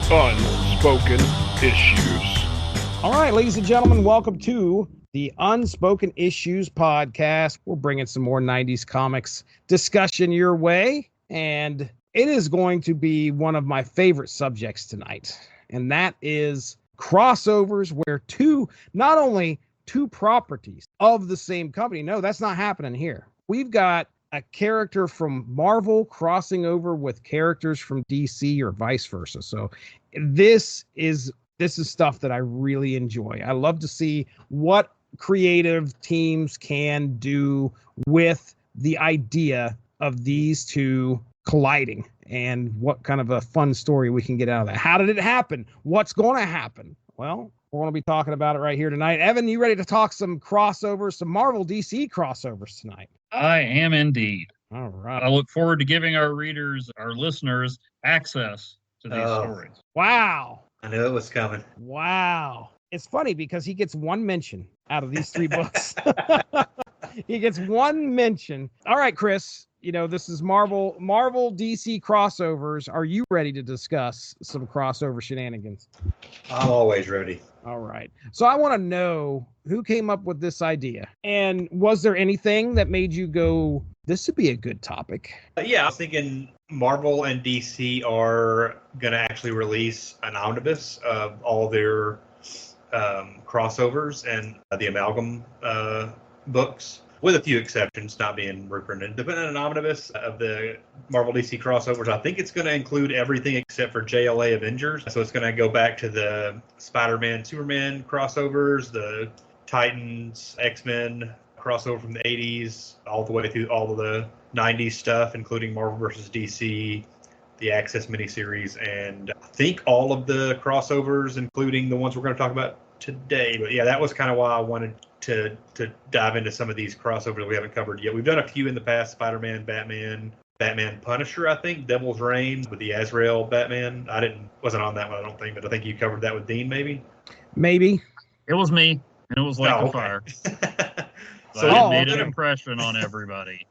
Unspoken Issues. All right, ladies and gentlemen, welcome to the Unspoken Issues Podcast. We're bringing some more 90s comics discussion your way, and it is going to be one of my favorite subjects tonight, and that is crossovers where not only two properties of the same company. No, that's not happening here. We've got a character from Marvel crossing over with characters from DC or vice versa. So this is stuff that I really enjoy. I love to see what creative teams can do with the idea of these two colliding and what kind of a fun story we can get out of that. How did it happen? What's going to happen? Well, we're going to be talking about it right here tonight. Evan, you ready to talk some crossovers, some Marvel DC crossovers tonight? I am indeed. All right. I look forward to giving our readers, our listeners, access to these stories. Wow. I knew it was coming. Wow. It's funny because he gets one mention out of these three books. He gets one mention. All right, Chris, this is Marvel DC crossovers. Are you ready to discuss some crossover shenanigans? I'm always ready. All right. So I want to know who came up with this idea, and was there anything that made you go, this would be a good topic? Yeah, I was thinking Marvel and DC are going to actually release an omnibus of all their crossovers and the amalgam books, with a few exceptions not being reprinted. But an omnibus of the Marvel DC crossovers, I think it's going to include everything except for JLA Avengers. So it's going to go back to the Spider-Man, Superman crossovers, the Titans, X-Men crossover from the 80s, all the way through all of the 90s stuff, including Marvel vs. DC, the Access miniseries, and I think all of the crossovers, including the ones we're going to talk about today. But yeah, that was kind of why I wanted to dive into some of these crossovers we haven't covered yet. We've done a few in the past: Spider-Man, Batman Punisher, I think, Devil's Reign with the Azrael Batman. Wasn't on that one, I don't think, but I think you covered that with Dean, maybe. It was me, and it was like a fire. So it made an impression on everybody.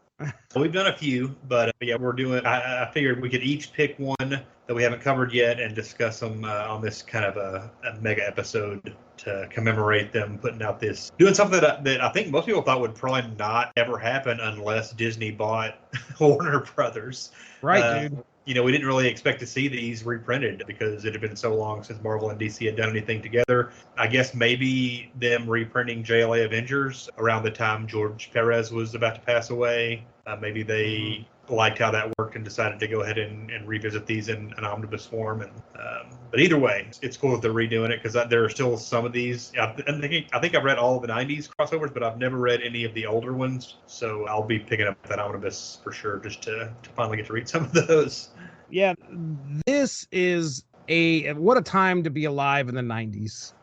So we've done a few, but yeah, we're doing. I figured we could each pick one that we haven't covered yet and discuss them on this kind of a mega episode to commemorate them putting out this, doing something that I think most people thought would probably not ever happen unless Disney bought Warner Brothers. Right, dude. We didn't really expect to see these reprinted because it had been so long since Marvel and DC had done anything together. I guess maybe them reprinting JLA Avengers around the time George Perez was about to pass away. Maybe they liked how that worked and decided to go ahead and revisit these in an omnibus form. But either way, it's cool that they're redoing it because there are still some of these. I think I've read all of the 90s crossovers, but I've never read any of the older ones. So I'll be picking up that omnibus for sure just to finally get to read some of those. Yeah, this is what a time to be alive in the 90s.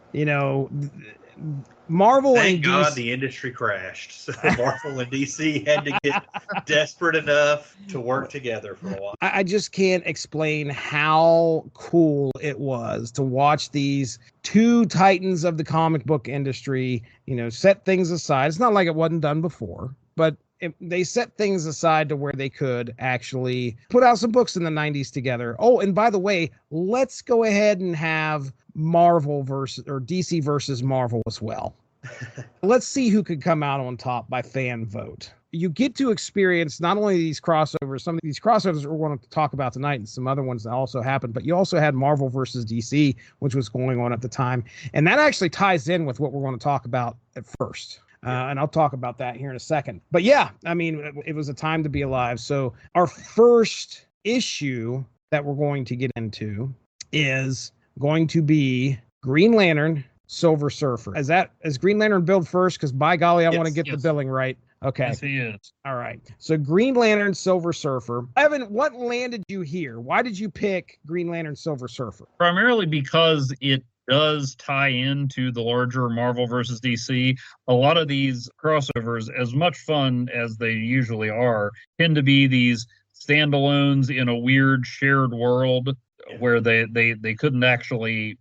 Marvel Thank and God DC, the industry crashed. So Marvel and DC had to get desperate enough to work together for a while. I just can't explain how cool it was to watch these two titans of the comic book industry, set things aside. It's not like it wasn't done before, but they set things aside to where they could actually put out some books in the 90s together. Oh, and by the way, let's go ahead and have Marvel versus or DC versus Marvel as well. Let's see who could come out on top by fan vote. You get to experience not only these crossovers, some of these crossovers we're going to talk about tonight and some other ones that also happened, but you also had Marvel versus DC, which was going on at the time. And that actually ties in with what we're going to talk about at first. And I'll talk about that here in a second. But yeah, I mean, it was a time to be alive. So our first issue that we're going to get into is going to be Green Lantern, Silver Surfer. Is Green Lantern billed first? Because by golly, I want to get the billing right. Okay. Yes, he is. All right. So Green Lantern, Silver Surfer. Evan, what landed you here? Why did you pick Green Lantern, Silver Surfer? Primarily because it does tie into the larger Marvel versus DC. A lot of these crossovers, as much fun as they usually are, tend to be these standalones in a weird shared world where they couldn't actually,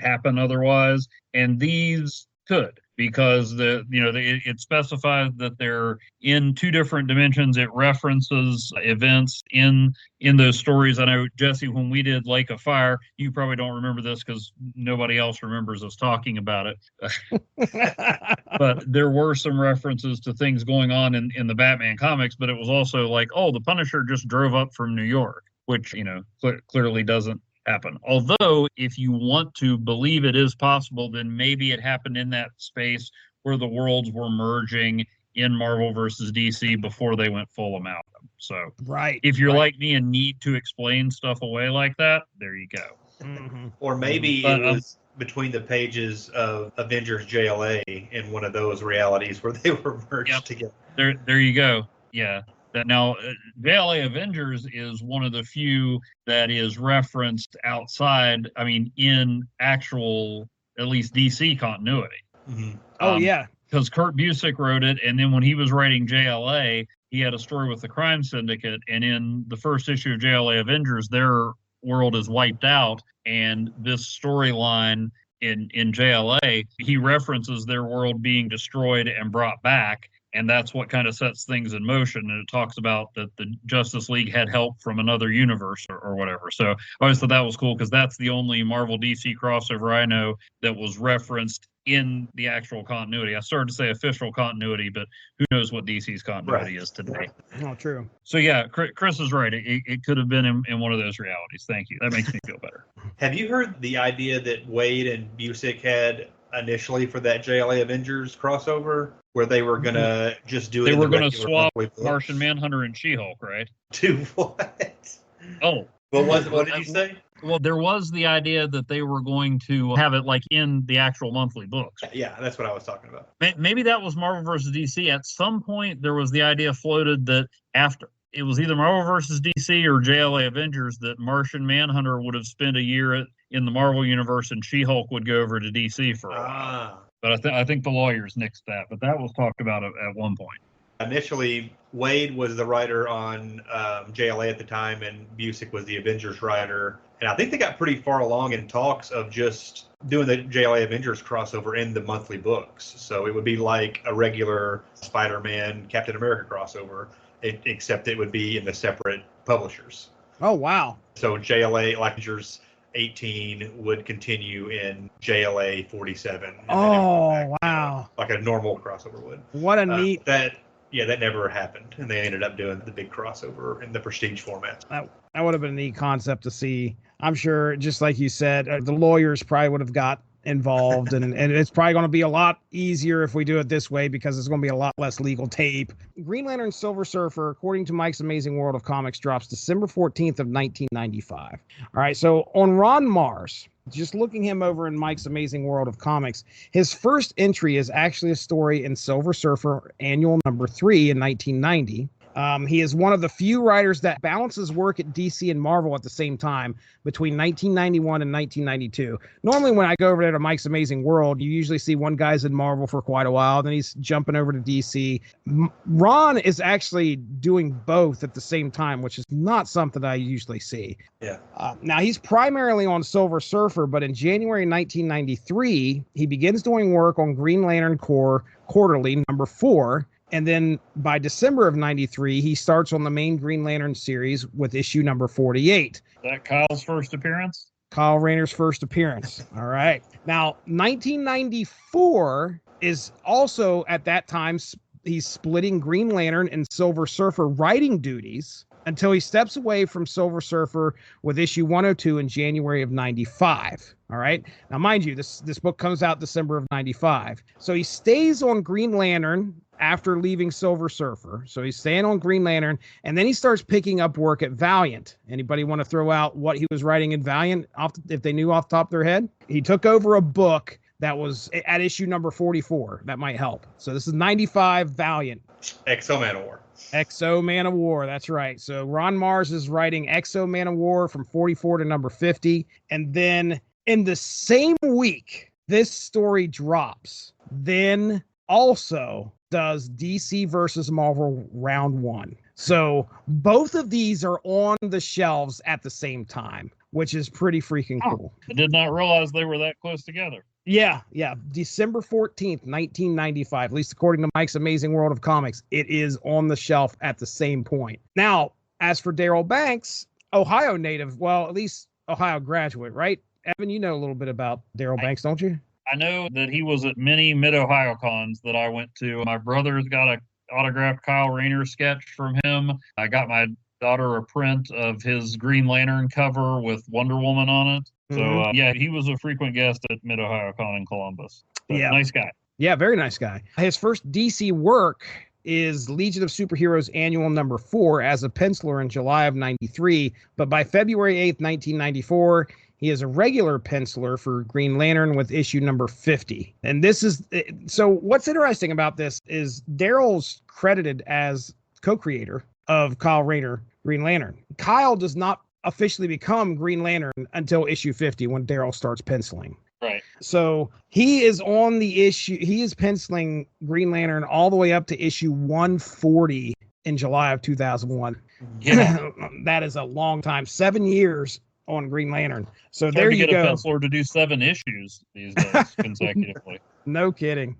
happen otherwise. And these could, because it specifies that they're in two different dimensions. It references events in those stories. I know, Jesse, when we did Lake of Fire, you probably don't remember this because nobody else remembers us talking about it. But there were some references to things going on in the Batman comics, but it was also like, oh, the Punisher just drove up from New York, which, clearly doesn't happen. Although, if you want to believe it is possible, then maybe it happened in that space where the worlds were merging in Marvel versus DC before they went full amalgam. So, if you're like me and need to explain stuff away like that, there you go. Mm-hmm. Or maybe it was between the pages of Avengers JLA in one of those realities where they were merged together. There you go. Yeah. Now, JLA Avengers is one of the few that is referenced outside, in actual, at least DC continuity. Mm-hmm. Yeah. Because Kurt Busiek wrote it, and then when he was writing JLA, he had a story with the Crime Syndicate, and in the first issue of JLA Avengers, their world is wiped out, and this storyline in JLA, he references their world being destroyed and brought back. And that's what kind of sets things in motion. And it talks about that the Justice League had help from another universe or whatever. So I always thought that was cool because that's the only Marvel DC crossover I know that was referenced in the actual continuity. I started to say official continuity, but who knows what DC's continuity is today. Oh, true. So yeah, Chris is right. It could have been in one of those realities. Thank you. That makes me feel better. Have you heard the idea that Wade and Busiek had initially for that JLA Avengers crossover, where they were going to just do it? They were going to swap Martian Manhunter and She-Hulk, right? Do what? Oh. What did you say? Well, there was the idea that they were going to have it like in the actual monthly books. Yeah, that's what I was talking about. Maybe that was Marvel versus DC. At some point, there was the idea floated that after it was either Marvel versus DC or JLA Avengers, that Martian Manhunter would have spent a year in the Marvel universe and She-Hulk would go over to DC for a while. But I think the lawyers nixed that. But that was talked about at one point. Initially, Wade was the writer on JLA at the time, and Busiek was the Avengers writer. And I think they got pretty far along in talks of just doing the JLA Avengers crossover in the monthly books. So it would be like a regular Spider-Man, Captain America crossover, except it would be in the separate publishers. Oh, wow. So JLA Avengers 18 would continue in JLA 47. Oh, wow. Like a normal crossover would. What a neat... That never happened, and they ended up doing the big crossover in the Prestige format. That would have been a neat concept to see. I'm sure, just like you said, the lawyers probably would have got involved, and it's probably going to be a lot easier if we do it this way because it's going to be a lot less legal tape. Green Lantern Silver Surfer, according to Mike's Amazing World of Comics, drops December 14th of 1995. All right, so on Ron Marz, just looking him over in Mike's Amazing World of Comics, his first entry is actually a story in Silver Surfer Annual number 3 in 1990. He is one of the few writers that balances work at DC and Marvel at the same time between 1991 and 1992. Normally, when I go over there to Mike's Amazing World, you usually see one guy's in Marvel for quite a while, then he's jumping over to DC. Ron is actually doing both at the same time, which is not something I usually see. Yeah. Now, he's primarily on Silver Surfer, but in January 1993, he begins doing work on Green Lantern Corps Quarterly number 4. And then by December of 93, he starts on the main Green Lantern series with issue number 48. Is that Kyle's first appearance? Kyle Rayner's first appearance. All right. Now, 1994 is also at that time, he's splitting Green Lantern and Silver Surfer writing duties until he steps away from Silver Surfer with issue 102 in January of 95. All right. Now, mind you, this book comes out December of 95. So he stays on Green Lantern after leaving Silver Surfer. So he's staying on Green Lantern, and then he starts picking up work at Valiant. Anybody want to throw out what he was writing in Valiant if they knew off the top of their head? He took over a book that was at issue number 44. That might help. So this is 95 Valiant. X-O Man of War. X-O Man of War, that's right. So Ron Marz is writing X-O Man of War from 44 to number 50. And then in the same week, this story drops. Then also does DC versus Marvel round 1. So both of these are on the shelves at the same time, which is pretty freaking cool. I did not realize they were that close together. Yeah. December 14th, 1995, at least according to Mike's Amazing World of Comics, it is on the shelf at the same point. Now, as for Daryl Banks, Ohio native, well, at least Ohio graduate, right? Evan, you know a little bit about Daryl Banks, don't you? I know that he was at many Mid-Ohio cons that I went to. My brother's got a autographed Kyle Rayner sketch from him. I got my daughter a print of his Green Lantern cover with Wonder Woman on it. So, yeah, he was a frequent guest at Mid-Ohio Con in Columbus. But nice guy. Yeah, very nice guy. His first DC work is Legion of Superheroes Annual number 4 as a penciler in July of 93. But by February 8th, 1994, he is a regular penciler for Green Lantern with issue number 50. And this is, so what's interesting about this is Daryl's credited as co-creator of Kyle Rayner Green Lantern. Kyle does not officially become Green Lantern until issue 50 when Daryl starts penciling. Right. So he is on the issue. He is penciling Green Lantern all the way up to issue 140 in July of 2001. Yeah. That is a long time. 7 years on Green Lantern. So It's there hard to you get go. a penciler to do 7 issues these days consecutively. No kidding.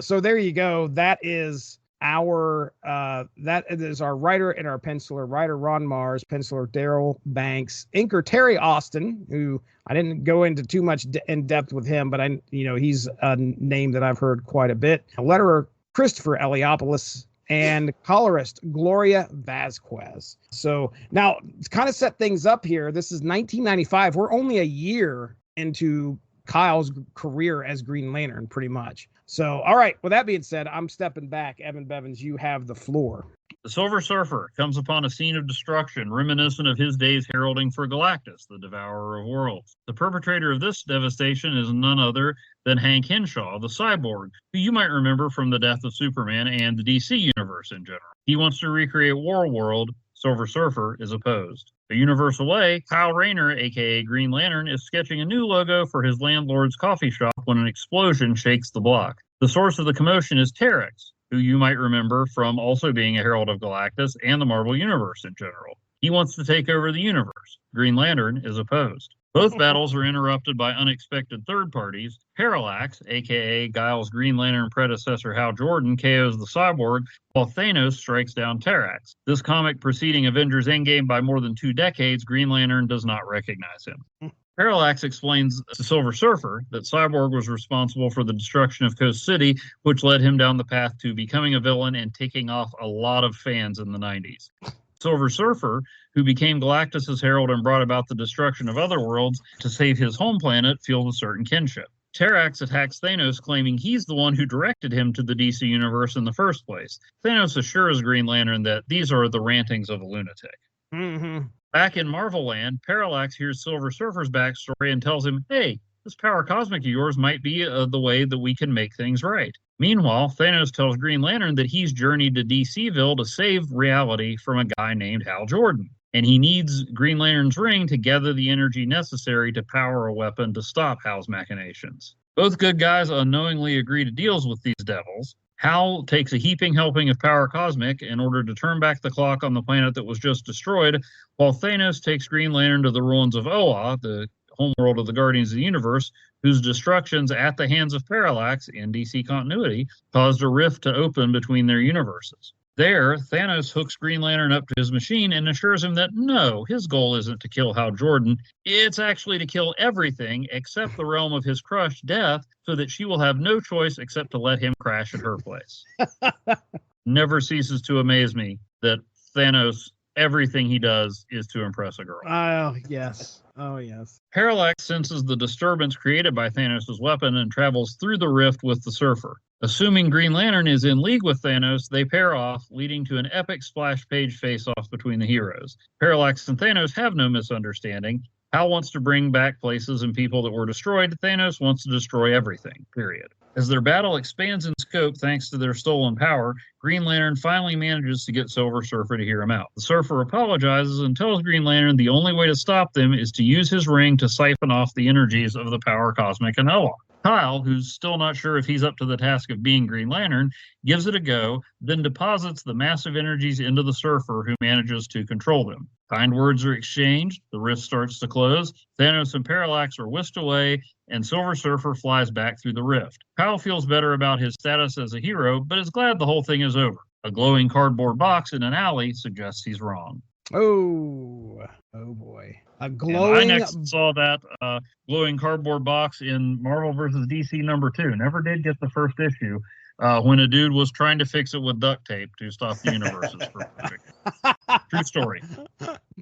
So there you go. That is our writer and our penciler, writer Ron Marz, penciler Daryl Banks, inker Terry Austin, who I didn't go into too much in depth with him, but he's a name that I've heard quite a bit. Letterer Christopher Eliopoulos, and colorist Gloria Vasquez. So now to kind of set things up here, this is 1995. We're only a year into Kyle's career as Green Lantern, pretty much. So, all right, with that being said, I'm stepping back. Evan Bevins, you have the floor. The Silver Surfer comes upon a scene of destruction reminiscent of his days heralding for Galactus, the Devourer of Worlds. The perpetrator of this devastation is none other than Hank Henshaw, the Cyborg, who you might remember from the death of Superman and the DC universe in general. He wants to recreate War World. Silver Surfer is opposed. A universe away, Kyle Rayner, a.k.a. Green Lantern, is sketching a new logo for his landlord's coffee shop when an explosion shakes the block. The source of the commotion is Terax, who you might remember from also being a herald of Galactus and the Marvel Universe in general. He wants to take over the universe. Green Lantern is opposed. Both battles are interrupted by unexpected third parties. Parallax, a.k.a. Giles' Green Lantern predecessor Hal Jordan, KOs the Cyborg, while Thanos strikes down Terax. This comic preceding Avengers Endgame by more than 2 decades, Green Lantern does not recognize him. Parallax explains to Silver Surfer that Cyborg was responsible for the destruction of Coast City, which led him down the path to becoming a villain and ticking off a lot of fans in the 90s. Silver Surfer, who became Galactus' herald and brought about the destruction of other worlds to save his home planet, feels a certain kinship. Terax attacks Thanos, claiming he's the one who directed him to the DC universe in the first place. Thanos assures Green Lantern that these are the rantings of a lunatic. Mm-hmm. Back in Marvel Land, Parallax hears Silver Surfer's backstory and tells him, hey, this power cosmic of yours might be the way that we can make things right. Meanwhile, Thanos tells Green Lantern that he's journeyed to DCville to save reality from a guy named Hal Jordan. And he needs Green Lantern's ring to gather the energy necessary to power a weapon to stop Hal's machinations. Both good guys unknowingly agree to deals with these devils. Hal takes a heaping helping of power cosmic in order to turn back the clock on the planet that was just destroyed, while Thanos takes Green Lantern to the ruins of Oa, the homeworld of the Guardians of the Universe, whose destructions at the hands of Parallax in DC continuity caused a rift to open between their universes. There, Thanos hooks Green Lantern up to his machine and assures him that no, his goal isn't to kill Hal Jordan. It's actually to kill everything except the realm of his crush, Death, so that she will have no choice except to let him crash at her place. Never ceases to amaze me that Thanos, everything he does is to impress a girl. Oh, yes. Oh, yes. Parallax senses the disturbance created by Thanos' weapon and travels through the rift with the Surfer. Assuming Green Lantern is in league with Thanos, they pair off, leading to an epic splash page face-off between the heroes. Parallax and Thanos have no misunderstanding. Hal wants to bring back places and people that were destroyed. Thanos wants to destroy everything, period. As their battle expands in scope thanks to their stolen power, Green Lantern finally manages to get Silver Surfer to hear him out. The Surfer apologizes and tells Green Lantern the only way to stop them is to use his ring to siphon off the energies of the power cosmic in Oa. Kyle, who's still not sure if he's up to the task of being Green Lantern, gives it a go, then deposits the massive energies into the Surfer, who manages to control them. Kind words are exchanged, the rift starts to close, Thanos and Parallax are whisked away, and Silver Surfer flies back through the rift. Kyle feels better about his status as a hero, but is glad the whole thing is over. A glowing cardboard box in an alley suggests he's wrong. Oh boy. A And glowing... I next saw that glowing cardboard box in Marvel vs. DC #2. Never did get the first issue when a dude was trying to fix it with duct tape to stop the universes. True story.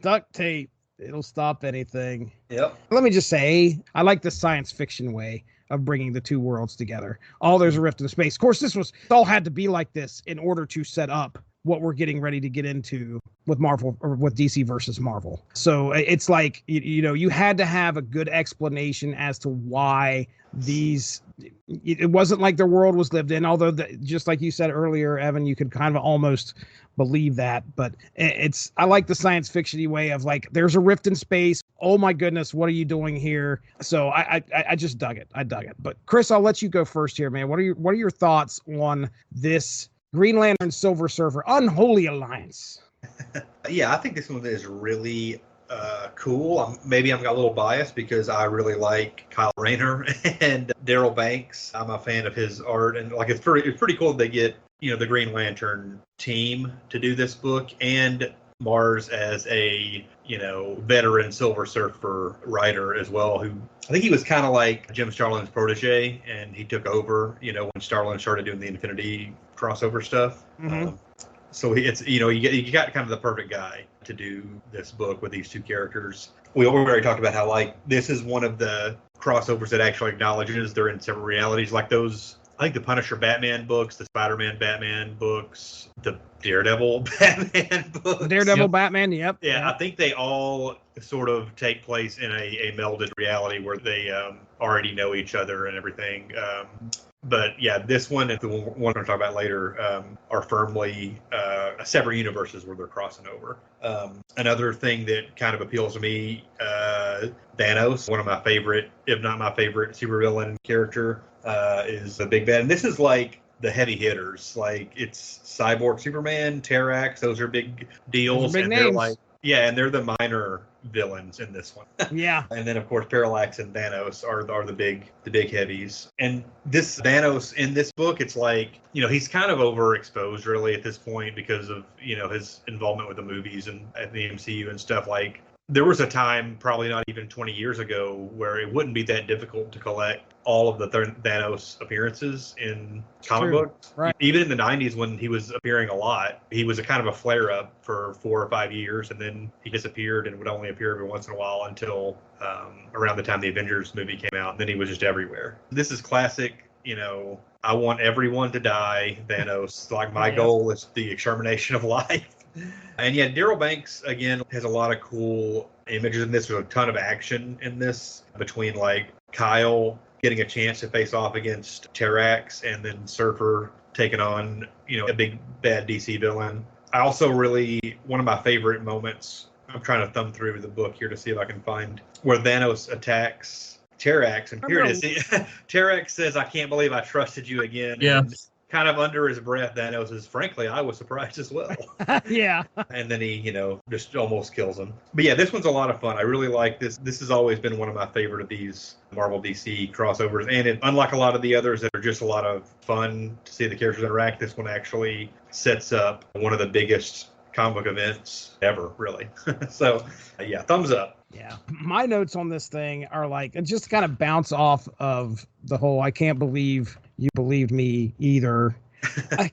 Duct tape. It'll stop anything. Yep. Let me just say, I like the science fiction way of bringing the two worlds together. There's a rift in space. Of course, it all had to be like this in order to set up what we're getting ready to get into with Marvel, or with DC versus Marvel. So it's like, you had to have a good explanation as to why it wasn't like their world was lived in, although just like you said earlier, Evan, you could kind of almost believe that, but I like the science fiction-y way of like, there's a rift in space. Oh my goodness, what are you doing here? So I just dug it. But Chris, I'll let you go first here, man. What are your thoughts on this Green Lantern Silver Surfer Unholy Alliance? Yeah, I think this one is really cool. Maybe I'm a little biased because I really like Kyle Rayner and Daryl Banks. I'm a fan of his art, and like it's pretty cool that they get the Green Lantern team to do this book, and Marz as a veteran Silver Surfer writer as well, who I think he was kind of like Jim Starlin's protege, and he took over when Starlin started doing the Infinity crossover stuff. Mm-hmm. So it's you got kind of the perfect guy to do this book with these two characters. We already talked about how like this is one of the crossovers that actually acknowledges they're in separate realities, like those. I think the Punisher Batman books, the Spider-Man Batman books, the Daredevil Batman books. Daredevil Batman, yep. Yeah, I think they all sort of take place in a melded reality where they already know each other and everything. But yeah, this one and the one we're going to talk about later are firmly separate universes where they're crossing over. Another thing that kind of appeals to me, Thanos, one of my favorite, if not my favorite, supervillain character, is the big bad. And this is like the heavy hitters. Like it's Cyborg Superman, Terax, those are big deals. Big and names. they're like, yeah, and they're the minor villains in this one. Yeah. And then of course Parallax and Thanos are the big heavies. And this Thanos in this book, it's like, he's kind of overexposed really at this point because of, his involvement with the movies and at the MCU and stuff. Like there was a time, probably not even 20 years ago, where it wouldn't be that difficult to collect all of the Thanos appearances in comic books. Right. Even in the 90s when he was appearing a lot, he was a kind of a flare-up for 4 or 5 years, and then he disappeared and would only appear every once in a while until around the time the Avengers movie came out, and then he was just everywhere. This is classic, I want everyone to die, Thanos. Like my goal is the extermination of life. And yeah, Daryl Banks, again, has a lot of cool images in this. There's a ton of action in this between like Kyle getting a chance to face off against Terax and then Surfer taking on, a big bad DC villain. I also one of my favorite moments, I'm trying to thumb through the book here to see if I can find where Thanos attacks Terax. And here it is. Terax says, "I can't believe I trusted you again." Yeah. And kind of under his breath, Thanos says, "Frankly, I was surprised as well." Yeah. And then he, just almost kills him. But yeah, this one's a lot of fun. I really like this. This has always been one of my favorite of these Marvel DC crossovers. And unlike a lot of the others that are just a lot of fun to see the characters interact, this one actually sets up one of the biggest comic book events ever, really. So yeah, thumbs up. Yeah. My notes on this thing are like, just kind of bounce off of the whole, I can't believe you believed me either.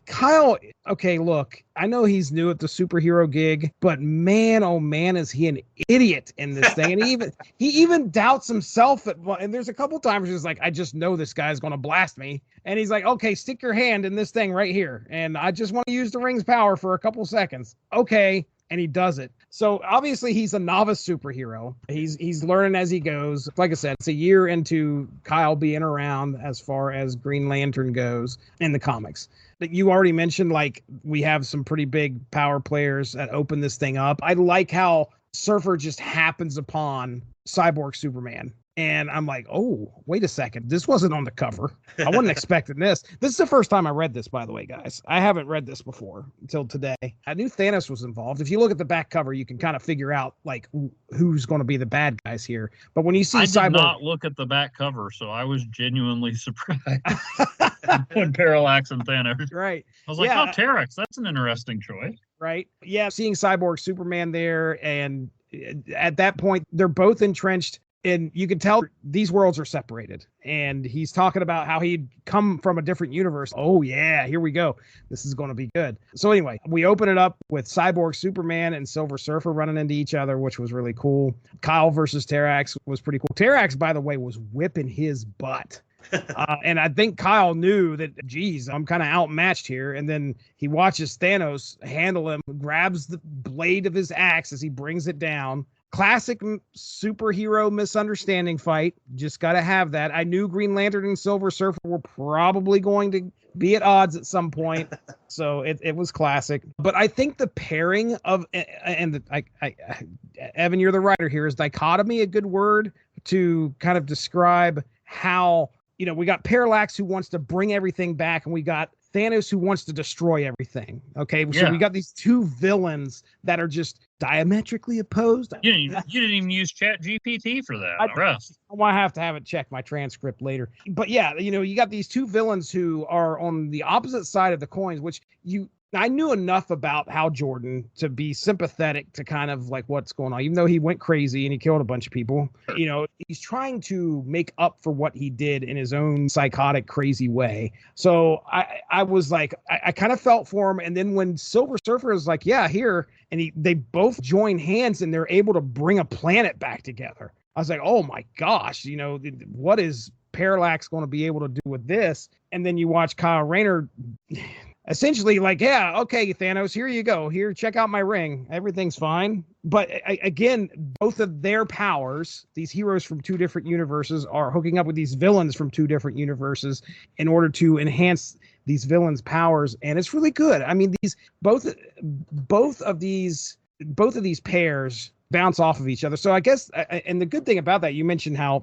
Kyle, okay, look, I know he's new at the superhero gig, but man, oh man, is he an idiot in this thing. And he even doubts himself and there's a couple times he's like, I just know this guy's going to blast me. And he's like, okay, stick your hand in this thing right here. And I just want to use the ring's power for a couple seconds. Okay. And he does it. So obviously he's a novice superhero. He's learning as he goes. Like I said, it's a year into Kyle being around as far as Green Lantern goes in the comics. But you already mentioned, like, we have some pretty big power players that open this thing up. I like how Surfer just happens upon Cyborg Superman And I'm like, oh, wait a second. This wasn't on the cover. I wasn't expecting this. This is the first time I read this, by the way, guys. I haven't read this before until today. I knew Thanos was involved. If you look at the back cover, you can kind of figure out like who's going to be the bad guys here. But when you see Cyborg, I did not look at the back cover, so I was genuinely surprised when Parallax and Thanos. Right. I was like, oh, Terax, that's an interesting choice. Right. Yeah. Seeing Cyborg Superman there. And at that point, they're both entrenched. And you can tell these worlds are separated. And he's talking about how he'd come from a different universe. Oh, yeah, here we go. This is going to be good. So anyway, we open it up with Cyborg Superman and Silver Surfer running into each other, which was really cool. Kyle versus Terax was pretty cool. Terax, by the way, was whipping his butt. And I think Kyle knew that, geez, I'm kind of outmatched here. And then he watches Thanos handle him, grabs the blade of his axe as he brings it down. Classic superhero misunderstanding fight. Just got to have that. I knew Green Lantern and Silver Surfer were probably going to be at odds at some point. So it was classic. But I think the pairing of, Evan, you're the writer here. Is dichotomy a good word to kind of describe how, we got Parallax who wants to bring everything back, and we got Thanos who wants to destroy everything. Okay. So we got these two villains that are just diametrically opposed. You didn't even use ChatGPT for that. I might have to have it check my transcript later. But yeah, you got these two villains who are on the opposite side of the coins, which I knew enough about Hal Jordan to be sympathetic to kind of like what's going on, even though he went crazy and he killed a bunch of people. He's trying to make up for what he did in his own psychotic, crazy way. So I was like, I kind of felt for him. And then when Silver Surfer is like, yeah, here, and they both join hands and they're able to bring a planet back together. I was like, oh my gosh, what is Parallax going to be able to do with this? And then you watch Kyle Rayner essentially like, yeah, okay, Thanos, here you go. Here, check out my ring. Everything's fine. But again, both of their powers, these heroes from two different universes, are hooking up with these villains from two different universes in order to enhance these villains' powers. And it's really good. I mean, both of these pairs bounce off of each other. So I guess, and the good thing about that, you mentioned how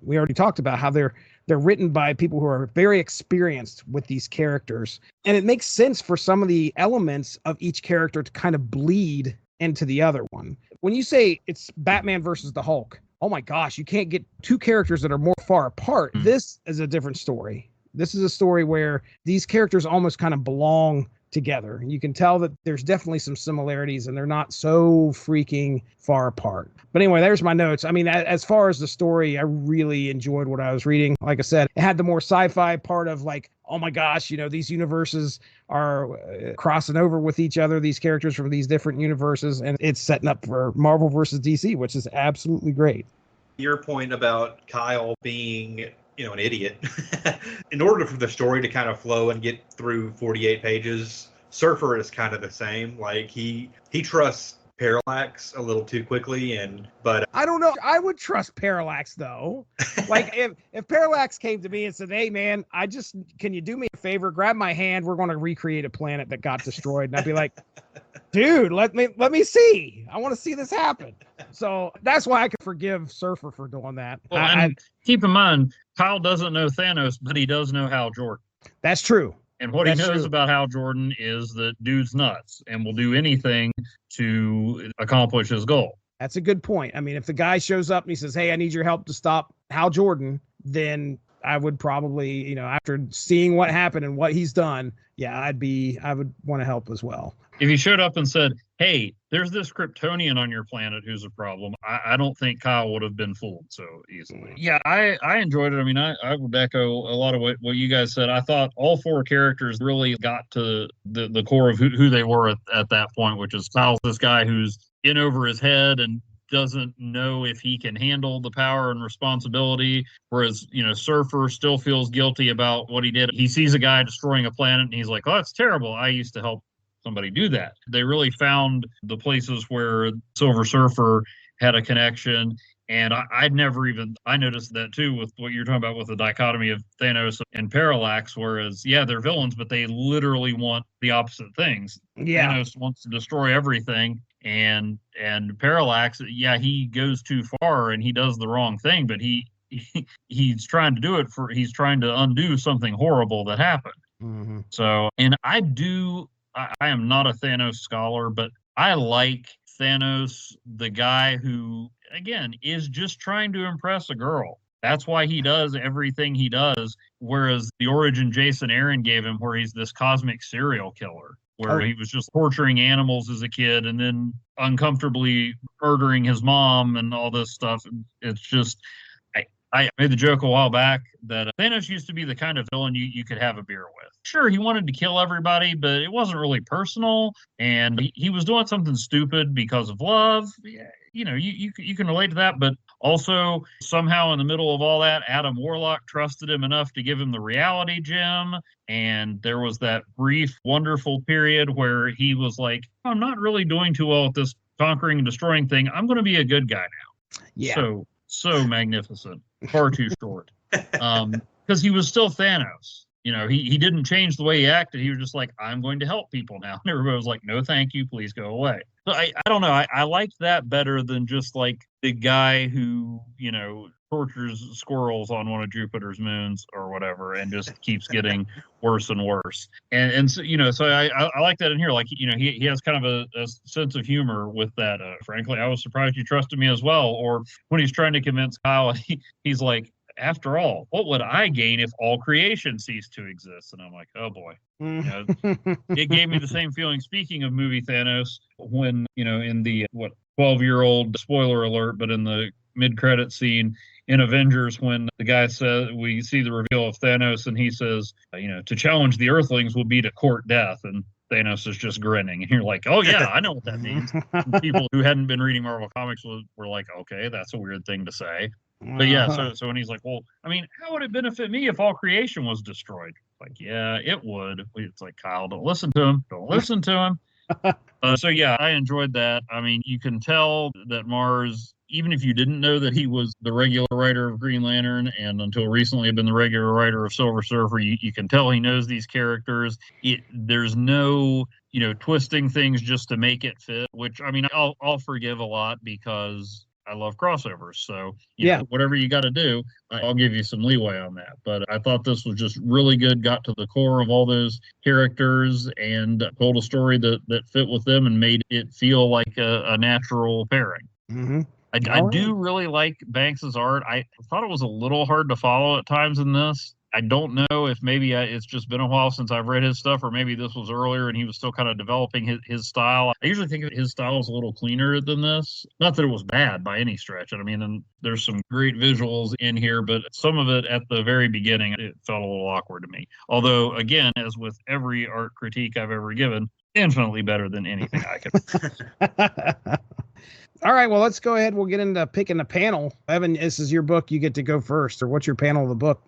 we already talked about how they're written by people who are very experienced with these characters. And it makes sense for some of the elements of each character to kind of bleed into the other one. When you say it's Batman versus the Hulk, oh my gosh, you can't get two characters that are more far apart. This is a different story. This is a story where these characters almost kind of belong together. You can tell that there's definitely some similarities and they're not so freaking far apart. But anyway, there's my notes. I mean, as far as the story, I really enjoyed what I was reading. Like I said, it had the more sci-fi part of like, oh my gosh, these universes are crossing over with each other, these characters from these different universes, and it's setting up for Marvel versus DC, which is absolutely great. Your point about Kyle being an idiot. In order for the story to kind of flow and get through 48 pages, Surfer is kind of the same. Like he trusts Parallax a little too quickly, but I don't know. I would trust Parallax though. Like if Parallax came to me and said, "Hey man, can you do me a favor? Grab my hand. We're going to recreate a planet that got destroyed," and I'd be like, "Dude, let me see. I want to see this happen." So that's why I could forgive Surfer for doing that. Well, and keep in mind, Kyle doesn't know Thanos, but he does know Hal Jordan. That's true. And what he knows about Hal Jordan is that dude's nuts and will do anything to accomplish his goal. That's a good point. I mean, if the guy shows up and he says, "Hey, I need your help to stop Hal Jordan," then I would probably, after seeing what happened and what he's done, I would want to help as well. If he showed up and said, "Hey, there's this Kryptonian on your planet who's a problem," I don't think Kyle would have been fooled so easily. Yeah, I enjoyed it. I mean, I would echo a lot of what you guys said. I thought all four characters really got to the core of who they were at that point, which is Kyle's this guy who's in over his head and doesn't know if he can handle the power and responsibility, whereas Surfer still feels guilty about what he did. He sees a guy destroying a planet and he's like, "Oh, that's terrible. I used to help somebody do that." They really found the places where Silver Surfer had a connection. And I noticed that too with what you're talking about with the dichotomy of Thanos and Parallax, whereas, they're villains, but they literally want the opposite things. Yeah. Thanos wants to destroy everything, And Parallax, yeah, he goes too far and he does the wrong thing, but he's trying to do it he's trying to undo something horrible that happened. Mm-hmm. So, and I am not a Thanos scholar, but I like Thanos, the guy who, again, is just trying to impress a girl. That's why he does everything he does. Whereas the origin Jason Aaron gave him, where he's this cosmic serial killer, where he was just torturing animals as a kid and then uncomfortably murdering his mom and all this stuff. It's just, I made the joke a while back that Thanos used to be the kind of villain you could have a beer with. Sure, he wanted to kill everybody, but it wasn't really personal, and he was doing something stupid because of love. Yeah, you can relate to that, but also somehow in the middle of all that, Adam Warlock trusted him enough to give him the reality gem, and there was that brief, wonderful period where he was like, I'm not really doing too well at this conquering and destroying thing. I'm going to be a good guy now. Yeah. So magnificent. Far too short. Because he was still Thanos. He didn't change the way he acted. He was just like, I'm going to help people now. And everybody was like, no, thank you. Please go away. So I don't know. I liked that better than just like the guy who, tortures squirrels on one of Jupiter's moons or whatever and just keeps getting worse and worse. And so, so I like that in here. Like, he has kind of a sense of humor with that. Frankly, I was surprised you trusted me as well. Or when he's trying to convince Kyle, he's like, after all, what would I gain if all creation ceased to exist? And I'm like, oh boy. It gave me the same feeling, speaking of movie Thanos, when, in the 12-year-old, spoiler alert, but in the mid-credit scene in Avengers, when the guy says, we see the reveal of Thanos, and he says, to challenge the Earthlings will be to court death. And Thanos is just grinning. And you're like, oh, yeah, I know what that means. And people who hadn't been reading Marvel Comics were like, okay, that's a weird thing to say. But yeah, so when he's like, well, I mean, how would it benefit me if all creation was destroyed? Like, yeah, it would. It's like, Kyle, don't listen to him. Don't listen to him. So yeah, I enjoyed that. I mean, you can tell that Marz, even if you didn't know that he was the regular writer of Green Lantern and until recently had been the regular writer of Silver Surfer, you can tell he knows these characters. There's no, twisting things just to make it fit, which, I mean, I'll forgive a lot because I love crossovers. So, whatever you got to do, I'll give you some leeway on that. But I thought this was just really good, got to the core of all those characters and told a story that fit with them and made it feel like a natural pairing. Mm-hmm. I do really like Banks's art. I thought it was a little hard to follow at times in this. I don't know if maybe it's just been a while since I've read his stuff, or maybe this was earlier and he was still kind of developing his style. I usually think his style is a little cleaner than this. Not that it was bad by any stretch. I mean, and there's some great visuals in here, but some of it at the very beginning, it felt a little awkward to me. Although, again, as with every art critique I've ever given, infinitely better than anything I could. All right, well, let's go ahead. We'll get into picking the panel. Evan, this is your book. You get to go first. Or what's your panel of the book?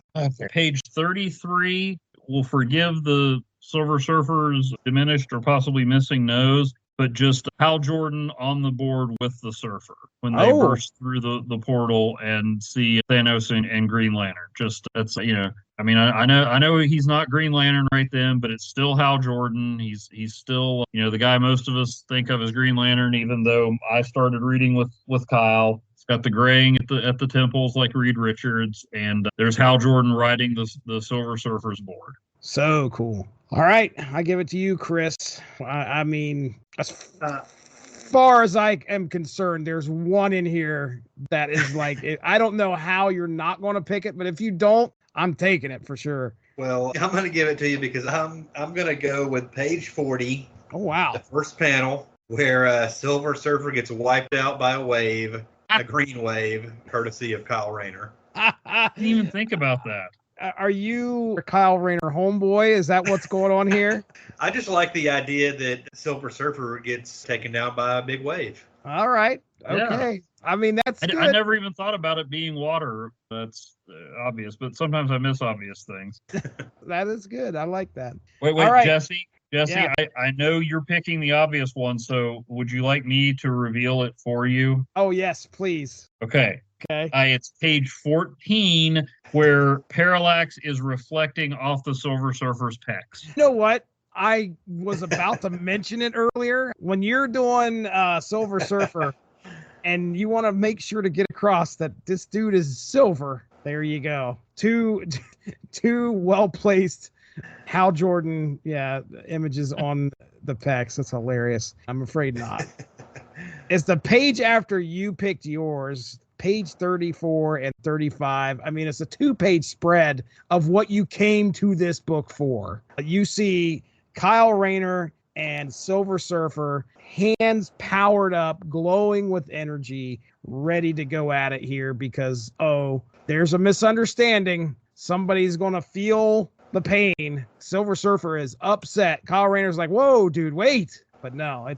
Page 33. We'll forgive the Silver Surfer's diminished or possibly missing nose, but just Hal Jordan on the board with the Surfer when they burst through the portal and see Thanos and Green Lantern. Just that's I mean, I know he's not Green Lantern right then, but it's still Hal Jordan. He's still, the guy most of us think of as Green Lantern, even though I started reading with Kyle. It's got the graying at the temples like Reed Richards, and there's Hal Jordan riding the Silver Surfer's board. So cool. All right, I give it to you, Chris. I mean, as far as I am concerned, there's one in here that is like, I don't know how you're not going to pick it, but if you don't, I'm taking it for sure. Well, I'm going to give it to you because I'm going to go with page 40. Oh, wow. The first panel where Silver Surfer gets wiped out by a wave, a green wave, courtesy of Kyle Rayner. I didn't even think about that. Are you a Kyle Rayner homeboy? Is that what's going on here? I just like the idea that Silver Surfer gets taken down by a big wave. All right. Okay. Yeah. I mean, that's good. I never even thought about it being water. That's obvious, but sometimes I miss obvious things. That is good. I like that. Wait, right. Jesse, yeah. I know you're picking the obvious one, so would you like me to reveal it for you? Oh, yes, please. Okay. It's page 14 where Parallax is reflecting off the Silver Surfer's pecs. You know what? I was about to mention it earlier. When you're doing Silver Surfer and you want to make sure to get across that this dude is silver, there you go. Two well-placed Hal Jordan images on the pecs. That's hilarious. I'm afraid not. It's the page after you picked yours, page 34 and 35. I mean, it's a 2-page spread of what you came to this book for. You see Kyle Rayner and Silver Surfer, hands powered up, glowing with energy, ready to go at it here because, there's a misunderstanding. Somebody's going to feel the pain. Silver Surfer is upset. Kyle Rayner's like, whoa, dude, wait. But no, I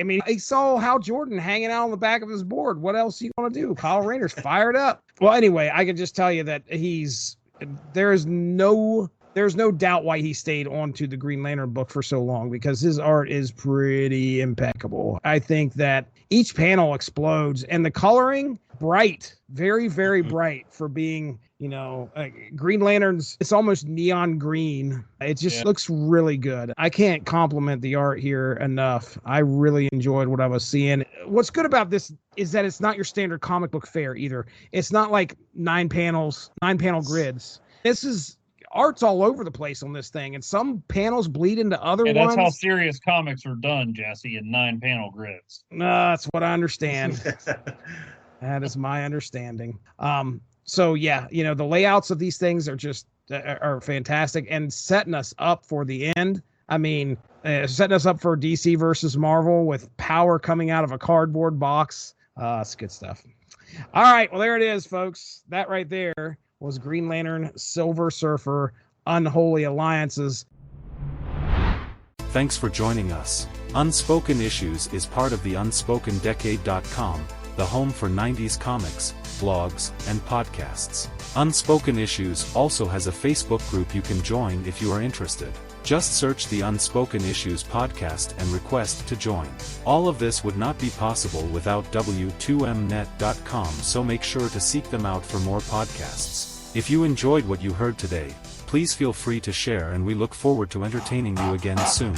mean, he saw Hal Jordan hanging out on the back of his board. What else are you going to do? Kyle Rayner's fired up. Well, anyway, I can just tell you that there's no doubt why he stayed on to the Green Lantern book for so long, because his art is pretty impeccable. I think that each panel explodes, and the coloring, bright, very, very bright for being, Green Lanterns. It's almost neon green. It just looks really good. I can't compliment the art here enough. I really enjoyed what I was seeing. What's good about this is that it's not your standard comic book fare either. It's not like 9-panel grids. This is art's all over the place on this thing, and some panels bleed into other ones. That's how serious comics are done, Jesse, in 9-panel grids. That's what I understand. That is my understanding. So yeah, the layouts of these things are just are fantastic and setting us up for the end. I mean, setting us up for DC versus Marvel with power coming out of a cardboard box. It's good stuff. All right, well, there it is, folks. That right there was Green Lantern, Silver Surfer, Unholy Alliances. Thanks for joining us. Unspoken Issues is part of the UnspokenDecade.com, the home for 90s comics, blogs, and podcasts. Unspoken Issues also has a Facebook group you can join if you are interested. Just search the Unspoken Issues podcast and request to join. All of this would not be possible without W2Mnet.com, so make sure to seek them out for more podcasts. If you enjoyed what you heard today, please feel free to share, and we look forward to entertaining you again soon.